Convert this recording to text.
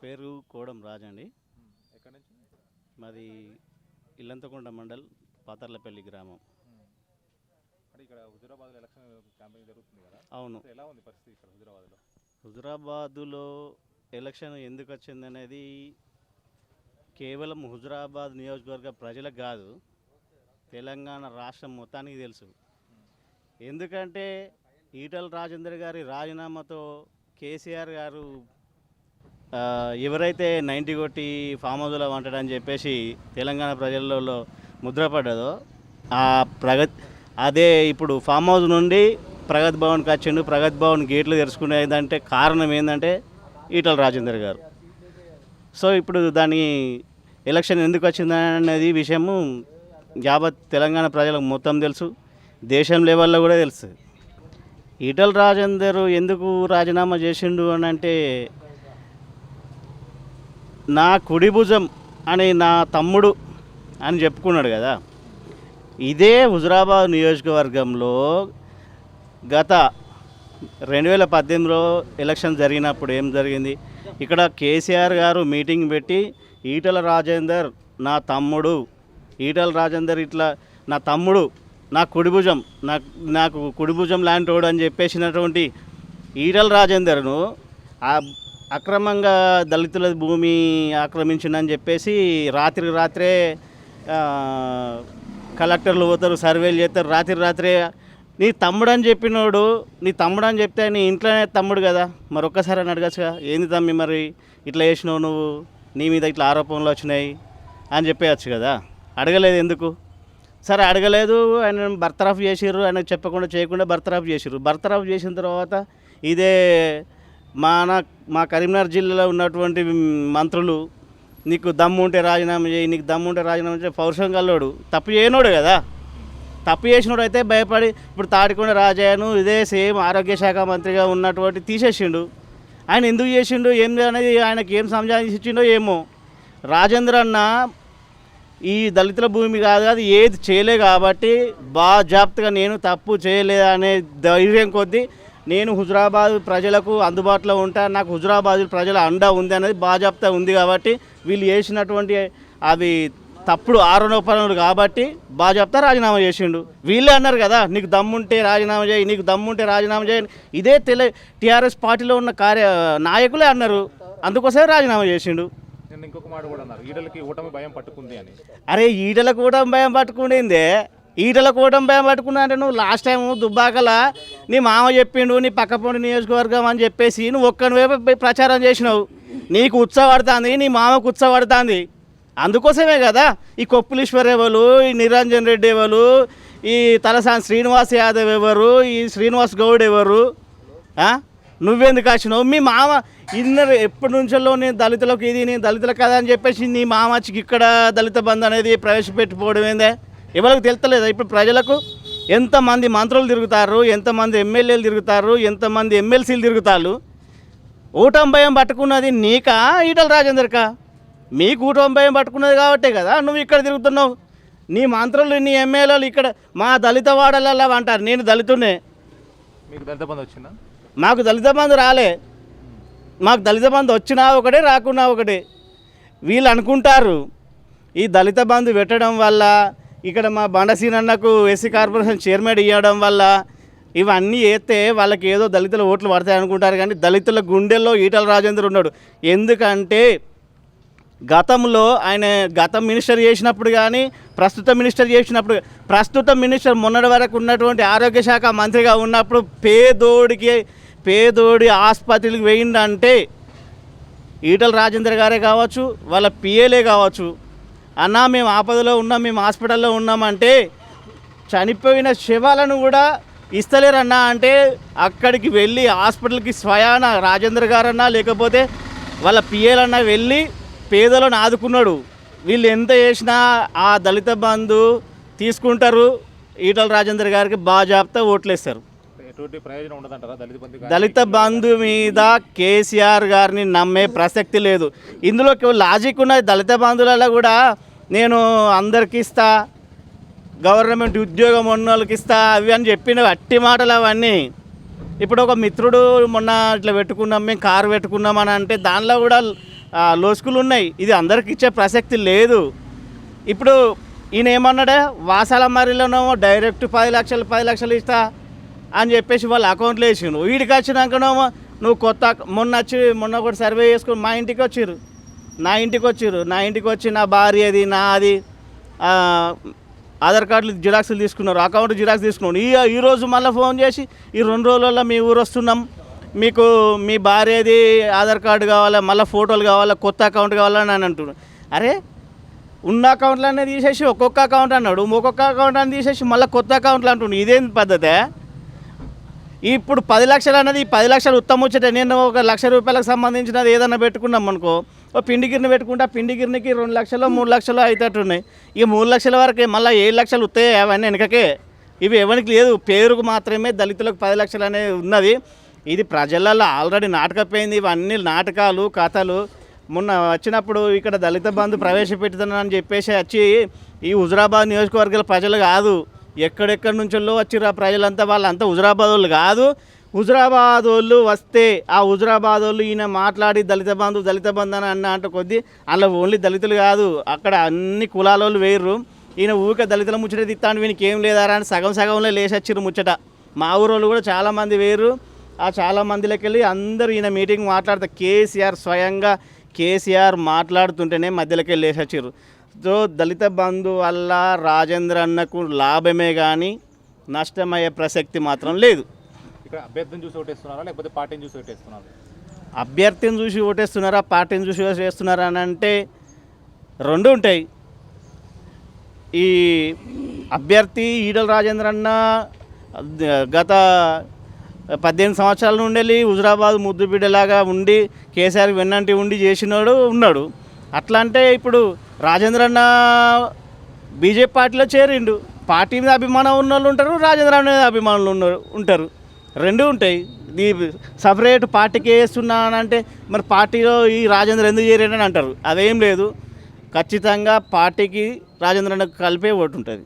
పేరు కోడం రాజు అండి. ఎక్కడి నుంచి? మాది ఇల్లంతకొండ మండల్ పాతర్లపల్లి గ్రామం. అంటే ఇక్కడ హుజూరాబాద్లో ఎలక్షన్ క్యాంపెయిన్ జరుగుతుంది కదా, అవును. ఎలా ఉంది పరిస్థితి ఇక్కడ హుజూరాబాద్లో? హుజురాబాదులో ఎలక్షన్ ఎందుకు వచ్చిందనేది కేవలం హుజురాబాద్ నియోజకవర్గ ప్రజలకు కాదు, తెలంగాణ రాష్ట్రం మొత్తానికి తెలుసు. ఎందుకంటే ఈటల రాజేందర్ గారి రాజీనామాతో కేసీఆర్ గారు ఎవరైతే 90 కొట్టి ఫామ్ హౌస్లో వంటాడని చెప్పేసి తెలంగాణ ప్రజలలో ముద్రపడ్డదో అదే ఇప్పుడు ఫామ్ హౌస్ నుండి ప్రగతి భవన్కి వచ్చిండు. ప్రగతి భవన్ గేట్లు తెరుచుకునేదంటే కారణం ఏంటంటే ఈటల రాజేందర్ గారు. సో ఇప్పుడు దాని ఎలక్షన్ ఎందుకు వచ్చిందనేది విషయము యావత్ తెలంగాణ ప్రజలకు మొత్తం తెలుసు, దేశం లెవెల్లో కూడా తెలుసు. ఈటల రాజేందర్ ఎందుకు రాజీనామా చేసిండు అని అంటే, నా కుడి భుజం అని నా తమ్ముడు అని చెప్పుకున్నాడు కదా. ఇదే హుజురాబాద్ నియోజకవర్గంలో గత 2018లో ఎలక్షన్ జరిగినప్పుడు ఏం జరిగింది, ఇక్కడ కేసీఆర్ గారు మీటింగ్ పెట్టి ఈటల రాజేందర్ నా తమ్ముడు, ఈటల రాజేందర్ ఇట్లా నా తమ్ముడు, నా కుడి భుజం, నాకు కుడి భుజం లాంటి వాడు అని చెప్పేసినటువంటి ఈటల రాజేందర్ను అక్రమంగా దళితుల భూమి ఆక్రమించిందని చెప్పేసి రాత్రే కలెక్టర్లు పోతారు, సర్వేలు చేస్తారు, రాత్రే నీ తమ్ముడు అని చెప్పినోడు, నీ తమ్ముడు అని చెప్తే నీ ఇంట్లోనే తమ్ముడు కదా, మరి ఒక్కసారి అని అడగచ్చుగా, ఏంది తమ్మి మరి ఇట్లా చేసినావు నువ్వు, నీ మీద ఇట్లా ఆరోపణలు వచ్చినాయి అని చెప్పేయచ్చు కదా. అడగలేదు ఎందుకు? సరే అడగలేదు, ఆయన బర్తరఫ్ చేసిర్రు, ఆయనకు చెప్పకుండా చేయకుండా బర్తరఫ్ చేసిర్రు. బర్తరఫ్ చేసిన తర్వాత ఇదే మా కరీంనగర్ జిల్లాలో ఉన్నటువంటి మంత్రులు, నీకు దమ్ము ఉంటే రాజీనామా చేయి, నీకు దమ్ము ఉంటే రాజీనామా చేయి, పౌరుషం కల్లోడు, తప్పు చేయనోడు కదా. తప్పు చేసినోడు అయితే భయపడి ఇప్పుడు తాడికొండ రాజయ్యను ఇదే సేమ్ ఆరోగ్య శాఖ మంత్రిగా ఉన్నటువంటి తీసేసిండు. ఆయన ఎందుకు చేసిండు ఏం అనేది ఆయనకి ఏం సంజాయించి ఇచ్చిండో ఏమో. రాజేంద్ర అన్న ఈ దళితుల భూమి కాదు ఏది చేయలే కాబట్టి బాజాప్తగా నేను తప్పు చేయలేదు అనే ధైర్యం కొద్దీ నేను హుజురాబాద్ ప్రజలకు అందుబాటులో ఉంటా, నాకు హుజురాబాద్ ప్రజల అండ ఉంది అనేది బాజాప్తా ఉంది కాబట్టి వీళ్ళు చేసినటువంటి అవి తప్పుడు ఆరోపణలు కాబట్టి బాజాప్తా రాజీనామా చేసిండు. వీళ్ళే అన్నారు కదా, నీకు దమ్ముంటే రాజీనామా చేయి, నీకు దమ్ముంటే రాజీనామా చేయి, ఇదే టీఆర్ఎస్ పార్టీలో ఉన్న నాయకులే అన్నారు, అందుకోసమే రాజీనామా చేసిండు. ఇంకొక మాట కూడా అన్నారు, ఈటలకి ఓటమి భయం పట్టుకుంది అని. అరే ఈటలకు ఓటమి భయం పట్టుకుండిందే, ఈటలకు ఓటమి భయం పట్టుకున్నా అంటే నువ్వు లాస్ట్ టైం దుబ్బాకల నీ మామ చెప్పిండు నీ పక్కపొండి నియోజకవర్గం అని చెప్పేసి నువ్వు ఒక్కనివైపు ప్రచారం చేసినావు. నీకు ఉత్సవడుతుంది, నీ మామకు ఉత్సవడుతుంది, అందుకోసమే కదా ఈ కొప్పులీశ్వర్ ఎవరు, ఈ నిరంజన్ రెడ్డి ఎవరు, ఈ తలసాని శ్రీనివాస్ యాదవ్ ఎవరు, ఈ శ్రీనివాస్ గౌడ్ ఎవరు, నువ్వెందుకు వచ్చినావు? మీ మామ ఇన్నర్ ఎప్పటి నుంచో నేను దళితులకు ఇది నేను దళితులకు కదా అని చెప్పేసి నీ మామచ్చికి ఇక్కడ దళిత బంధు అనేది ప్రవేశపెట్టిపోవడం ఏందే ఎవరికి తెలుస్తలేదా? ఇప్పుడు ప్రజలకు ఎంతమంది మంత్రులు తిరుగుతారు, ఎంతమంది ఎమ్మెల్యేలు తిరుగుతారు, ఎంతమంది ఎమ్మెల్సీలు తిరుగుతారు. ఓటమి భయం పట్టుకున్నది నీకా ఈటల రాజేందర్కా? మీకు ఓటమి భయం పట్టుకున్నది కాబట్టే కదా నువ్వు ఇక్కడ తిరుగుతున్నావు. నీ మంత్రులు నీ ఎమ్మెల్యేలు ఇక్కడ మా దళిత వాడలలో అంటారు, నేను దళితున్నే. మీకు దళిత బంధు వచ్చిందా? మాకు దళిత బంధు రాలే. మాకు దళిత బంధు వచ్చినా ఒకటే రాకున్నా ఒకటే. వీళ్ళు అనుకుంటారు ఈ దళిత బంధు పెట్టడం వల్ల, ఇక్కడ మా బండసీనన్నకు ఎస్సీ కార్పొరేషన్ చైర్మన్ ఇవ్వడం వల్ల ఇవన్నీ వేస్తే వాళ్ళకి ఏదో దళితుల ఓట్లు పడతాయి అనుకుంటారు, కానీ దళితుల గుండెల్లో ఈటల రాజేందర్ ఉన్నాడు. ఎందుకంటే గతంలో ఆయన మినిస్టర్ చేసినప్పుడు కానీ ప్రస్తుత మినిస్టర్ మొన్నటి వరకు ఉన్నటువంటి ఆరోగ్య శాఖ మంత్రిగా ఉన్నప్పుడు పేదోడి ఆసుపత్రికి వేయిందంటే ఈటల రాజేందర్ గారే కావచ్చు, వాళ్ళ పిఏలే కావచ్చు, అన్నా మేము ఆపదలో ఉన్నాం, మేము హాస్పిటల్లో ఉన్నామంటే చనిపోయిన శవాలను కూడా ఇస్తలేరన్నా అంటే అక్కడికి వెళ్ళి హాస్పిటల్కి స్వయాన రాజేందర్ గారన్నా లేకపోతే వాళ్ళ పిఏలన్నా వెళ్ళి పేదలను ఆదుకున్నాడు. వీళ్ళు ఎంత చేసినా ఆ దళిత బంధు తీసుకుంటారు, ఈటల రాజేందర్ గారికి బాజాప్తా ఓట్లేస్తారు. దళిత బంధు మీద కేసీఆర్ గారిని నమ్మే ప్రసక్తి లేదు. ఇందులో లాజిక్ ఉన్నది. దళిత బంధువులలో కూడా నేను అందరికి ఇస్తా, గవర్నమెంట్ ఉద్యోగం ఉన్న వాళ్ళకి ఇస్తా అవి అని చెప్పిన అట్టి మాటలు అవన్నీ. ఇప్పుడు ఒక మిత్రుడు మొన్న ఇట్లా పెట్టుకున్నాం, మేము కారు పెట్టుకున్నాం అని అంటే దానిలో కూడా లోసుకులు ఉన్నాయి. ఇది అందరికి ఇచ్చే ప్రసక్తి లేదు. ఇప్పుడు ఈయన ఏమన్నాడే వాసాల మరిలోనేమో డైరెక్ట్ 10 లక్షలు ఇస్తా అని చెప్పేసి వాళ్ళ అకౌంట్లో వేసిండు. వీడికి వచ్చినాకనేమో నువ్వు మొన్న ఒకటి సర్వే చేసుకుని నా ఇంటికి వచ్చి నా భార్యది నాది ఆధార్ కార్డులు జిరాక్స్లు తీసుకున్నారు, అకౌంట్ జిరాక్స్ తీసుకున్నాను. ఈరోజు మళ్ళీ ఫోన్ చేసి ఈ 2 రోజులలో మీ ఊరు వస్తున్నాం, మీకు మీ భార్యది ఆధార్ కార్డు కావాలా, మళ్ళీ ఫోటోలు కావాలా, కొత్త అకౌంట్ కావాలని అని అంటున్నాడు. అరే ఉన్న అకౌంట్లన్నీ తీసేసి ఒక్కొక్క అకౌంట్ అన్నాడు, ఒక్కొక్క అకౌంట్ అని తీసేసి మళ్ళీ కొత్త అకౌంట్లు అంటుండు. ఇదేం పద్ధతే? ఇప్పుడు 10 లక్షలు అన్నది 10 లక్షలు ఉత్తమ వచ్చేట. నేను ఒక ₹1,00,000 సంబంధించినది ఏదన్నా పెట్టుకున్నాం అనుకో, ఓ పిండి గిన్నె పెట్టుకుంటే ఆ పిండి గిన్నెకి 2 లక్షలు 3 లక్షలు అవుతట్టున్నాయి. ఇక 3 లక్షల వరకు మళ్ళీ 7 లక్షలు వస్తాయి అవన్నీ వెనకకే. ఇవి ఎవరికి లేదు, పేరుకు మాత్రమే దళితులకు 10 లక్షలు అనేది ఉన్నది. ఇది ప్రజలలో ఆల్రెడీ నాటకపోయింది. ఇవన్నీ నాటకాలు కథలు. మొన్న వచ్చినప్పుడు ఇక్కడ దళిత బంధు ప్రవేశపెడుతున్నానని చెప్పేసి వచ్చి ఈ హుజురాబాద్ నియోజకవర్గాల ప్రజలు కాదు, ఎక్కడెక్కడి నుంచో వచ్చిర్రు ఆ ప్రజలంతా, వాళ్ళంతా హుజురాబాద్ వాళ్ళు కాదు. హుజురాబాద్ వాళ్ళు వస్తే ఆ హుజురాబాద్ వాళ్ళు ఈయన మాట్లాడి దళిత బంధు అని అంటే కొద్దీ అందులో ఓన్లీ దళితులు కాదు, అక్కడ అన్ని కులాల వాళ్ళు వేర్రు. ఈయన ఊరికే దళితుల ముచ్చట తిత్తాను, వీనికి ఏం లేదారా అని సగంలో లేచొచ్చిర్రు ముచ్చట. మా ఊరోళ్ళు కూడా చాలామంది వేరు. ఆ చాలా మందిలోకి వెళ్ళి అందరూ ఈయన మీటింగ్ మాట్లాడితే కేసీఆర్ మాట్లాడుతుంటేనే మధ్యలోకి వెళ్ళి లేచొచ్చిర్రు. సో దళిత బంధు వల్ల రాజేంద్ర అన్నకు లాభమే కానీ నష్టమయ్యే ప్రసక్తి మాత్రం లేదు. ఇక్కడ అభ్యర్థిని చూసి ఓటేస్తున్నారా లేకపోతే పార్టీని చూసి ఓటేస్తున్నారా? అభ్యర్థిని చూసి ఓటేస్తున్నారా, పార్టీని చూసి ఓటేస్తున్నారా అని అంటే రెండు ఉంటాయి. ఈ అభ్యర్థి ఈటల రాజేంద్ర అన్న గత 18 సంవత్సరాల నుండి హుజురాబాద్ ముద్దు బిడ్డలాగా ఉండి కేసీఆర్ వెన్నంటి ఉండి చేసినాడు ఉన్నాడు. అట్లా అంటే ఇప్పుడు రాజేంద్ర అన్న బీజేపీ పార్టీలో చేరిండు. పార్టీ మీద అభిమానం ఉన్న వాళ్ళు ఉంటారు, రాజేంద్ర అన్న మీద అభిమానులు ఉంటారు, రెండు ఉంటాయి. ఈ సపరేట్ పార్టీకి వేస్తున్నానంటే మరి పార్టీలో ఈ రాజేంద్ర ఎందుకు చేరాడని అంటారు. అదేం లేదు, ఖచ్చితంగా పార్టీకి రాజేంద్ర అన్నకు కలిపే ఓటు ఉంటుంది.